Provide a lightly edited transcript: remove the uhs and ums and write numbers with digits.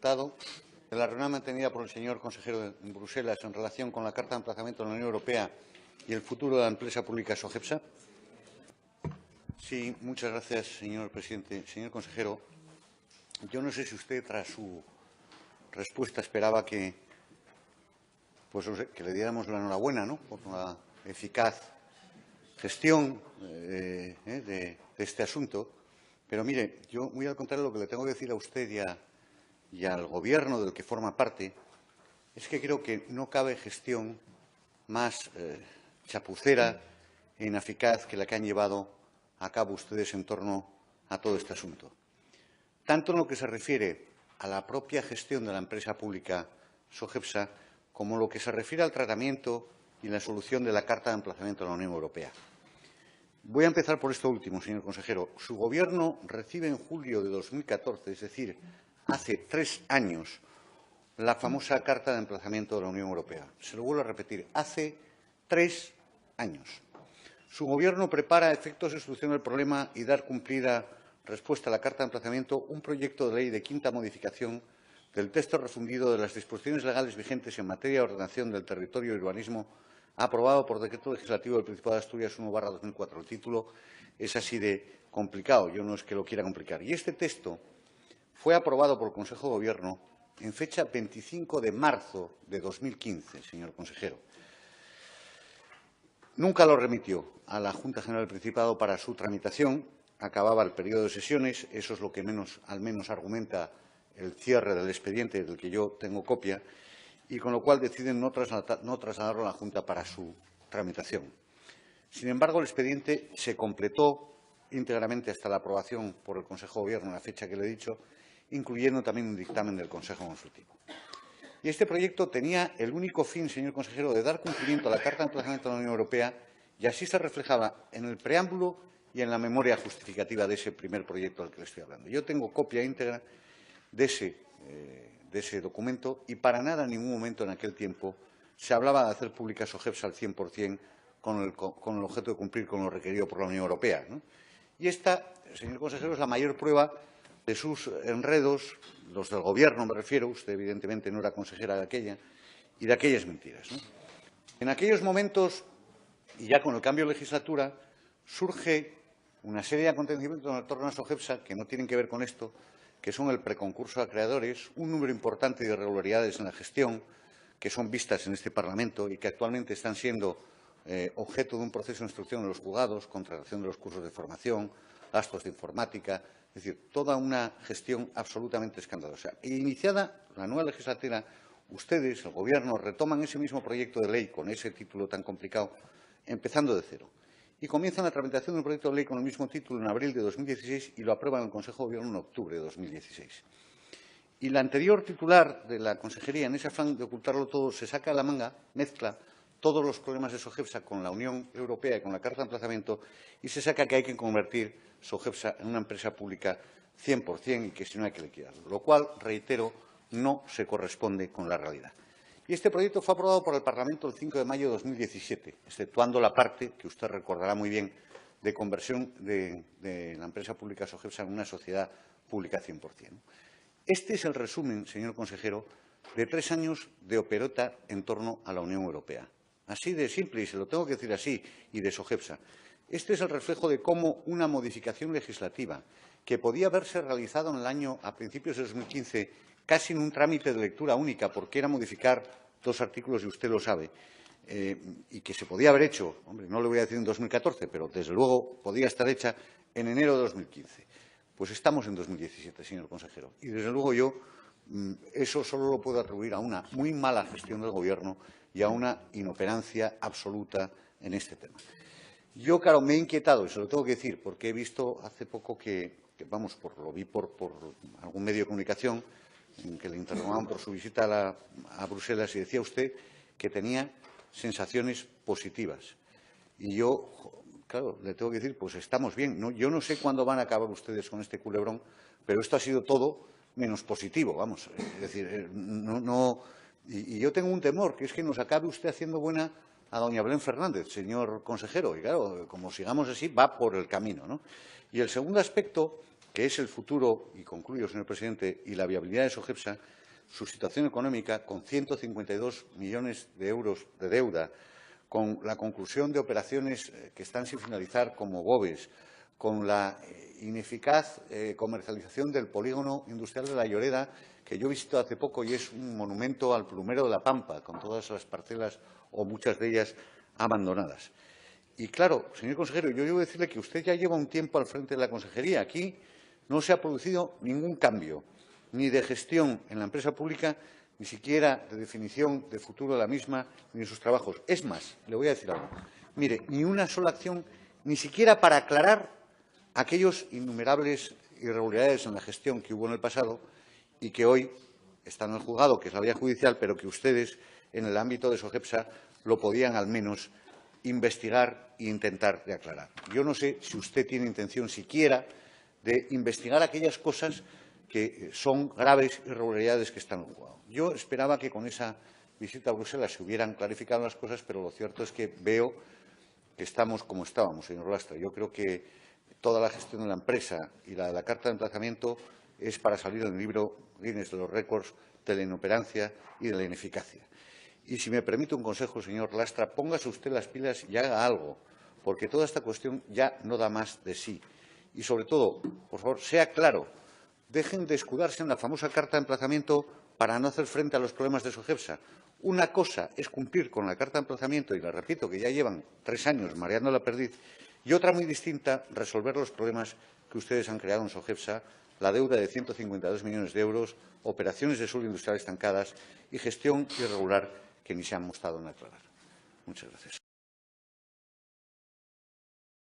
resultado de la reunión mantenida por el señor consejero en Bruselas en relación con la Carta de Emplazamiento de la Unión Europea y el futuro de la empresa pública SOGEPSA? Sí, muchas gracias, señor presidente. Señor consejero, yo no sé si usted, tras su respuesta, esperaba que le diéramos la enhorabuena, ¿no?, por la eficaz gestión de este asunto. Pero, mire, yo, muy al contrario, lo que le tengo que decir a usted y al Gobierno del que forma parte es que creo que no cabe gestión más chapucera e ineficaz que la que han llevado a cabo ustedes en torno a todo este asunto. Tanto en lo que se refiere a la propia gestión de la empresa pública SOGEPSA como en lo que se refiere al tratamiento y la solución de la Carta de Emplazamiento de la Unión Europea. Voy a empezar por esto último, señor consejero. Su Gobierno recibe en julio de 2014, es decir, hace 3 años, la famosa Carta de Emplazamiento de la Unión Europea. Se lo vuelvo a repetir, hace 3 años. Su Gobierno prepara, a efectos de solucionar el problema y dar cumplida respuesta a la Carta de Emplazamiento, un proyecto de ley de quinta modificación del texto refundido de las disposiciones legales vigentes en materia de ordenación del territorio y urbanismo, aprobado por Decreto Legislativo del Principado de Asturias 1/2004. El título es así de complicado, yo no es que lo quiera complicar. Y este texto fue aprobado por el Consejo de Gobierno en fecha 25 de marzo de 2015, señor consejero. Nunca lo remitió a la Junta General del Principado para su tramitación. Acababa el periodo de sesiones, eso es lo que al menos argumenta el cierre del expediente del que yo tengo copia, y con lo cual deciden no trasladarlo a la Junta para su tramitación. Sin embargo, el expediente se completó íntegramente hasta la aprobación por el Consejo de Gobierno en la fecha que le he dicho, incluyendo también un dictamen del Consejo Consultivo. Y este proyecto tenía el único fin, señor consejero, de dar cumplimiento a la Carta de Emplazamiento de la Unión Europea, y así se reflejaba en el preámbulo y en la memoria justificativa de ese primer proyecto del que le estoy hablando. Yo tengo copia íntegra de ese documento y para nada en ningún momento en aquel tiempo se hablaba de hacer pública SOGEPSA al 100% con el objeto de cumplir con lo requerido por la Unión Europea, ¿no? Y esta, señor consejero, es la mayor prueba de sus enredos, los del Gobierno me refiero, usted evidentemente no era consejera de aquella, y de aquellas mentiras, ¿no? En aquellos momentos, y ya con el cambio de legislatura, surge una serie de acontecimientos en torno a SOGEPSA que no tienen que ver con esto, que son el preconcurso a acreedores, un número importante de irregularidades en la gestión que son vistas en este Parlamento y que actualmente están siendo objeto de un proceso de instrucción en los juzgados, contratación de los cursos de formación, gastos de informática, es decir, toda una gestión absolutamente escandalosa. E iniciada la nueva legislatura, ustedes, el Gobierno, retoman ese mismo proyecto de ley con ese título tan complicado, empezando de cero. Y comienzan la tramitación de un proyecto de ley con el mismo título en abril de 2016 y lo aprueban en el Consejo de Gobierno en octubre de 2016. Y la anterior titular de la consejería, en ese afán de ocultarlo todo, se saca a la manga, mezcla todos los problemas de SOGEPSA con la Unión Europea y con la Carta de Emplazamiento y se saca que hay que convertir SOGEPSA en una empresa pública 100% y que si no hay que liquidarlo, lo cual, reitero, no se corresponde con la realidad. Y este proyecto fue aprobado por el Parlamento el 5 de mayo de 2017, exceptuando la parte que usted recordará muy bien de conversión de la empresa pública SOGEPSA en una sociedad pública 100%. Este es el resumen, señor consejero, de 3 años de operota en torno a la Unión Europea. Así de simple, y se lo tengo que decir así, y de SOGEPSA. Este es el reflejo de cómo una modificación legislativa que podía haberse realizado a principios de 2015, casi en un trámite de lectura única, porque era modificar 2 artículos, y usted lo sabe, y que se podía haber hecho, hombre, no le voy a decir en 2014, pero desde luego podía estar hecha en enero de 2015. Pues estamos en 2017, señor consejero, y desde luego yo eso solo lo puedo atribuir a una muy mala gestión del Gobierno y a una inoperancia absoluta en este tema. Yo, claro, me he inquietado, y se lo tengo que decir, porque he visto hace poco lo vi por algún medio de comunicación, en que le interrogaban por su visita a Bruselas y decía usted que tenía sensaciones positivas. Y yo, claro, le tengo que decir, pues estamos bien, ¿no? Yo no sé cuándo van a acabar ustedes con este culebrón, pero esto ha sido todo menos positivo, vamos. Es decir, y yo tengo un temor, que es que nos acabe usted haciendo buena a doña Belén Fernández, señor consejero, y claro, como sigamos así, va por el camino, ¿no? Y el segundo aspecto que es el futuro, y concluyo, señor presidente, y la viabilidad de Sogepsa, su situación económica, con 152 millones de euros de deuda, con la conclusión de operaciones que están sin finalizar como Boves, con la ineficaz comercialización del polígono industrial de La Lloreda, que yo he visitado hace poco y es un monumento al plumero de La Pampa, con todas las parcelas o muchas de ellas abandonadas. Y claro, señor consejero, yo debo decirle que usted ya lleva un tiempo al frente de la consejería. Aquí no se ha producido ningún cambio, ni de gestión en la empresa pública, ni siquiera de definición de futuro de la misma, ni en sus trabajos. Es más, le voy a decir algo. Mire, ni una sola acción, ni siquiera para aclarar aquellos innumerables irregularidades en la gestión que hubo en el pasado y que hoy están en el juzgado, que es la vía judicial, pero que ustedes, en el ámbito de Sogepsa, lo podían al menos investigar e intentar de aclarar. Yo no sé si usted tiene intención siquiera de investigar aquellas cosas que son graves irregularidades que están en el juzgado. Yo esperaba que con esa visita a Bruselas se hubieran clarificado las cosas, pero lo cierto es que veo que estamos como estábamos, señor Lastra. Yo creo que toda la gestión de la empresa y la de la carta de emplazamiento es para salir en el libro Guinness de los récords de la inoperancia y de la ineficacia. Y si me permite un consejo, señor Lastra, póngase usted las pilas y haga algo, porque toda esta cuestión ya no da más de sí. Y, sobre todo, por favor, sea claro, dejen de escudarse en la famosa carta de emplazamiento para no hacer frente a los problemas de Sogepsa. Una cosa es cumplir con la carta de emplazamiento, y le repito que ya llevan 3 años mareando la perdiz, y otra muy distinta, resolver los problemas que ustedes han creado en Sogepsa, la deuda de 152 millones de euros, operaciones de suelo industrial estancadas y gestión irregular que ni se han mostrado en aclarar. Muchas gracias.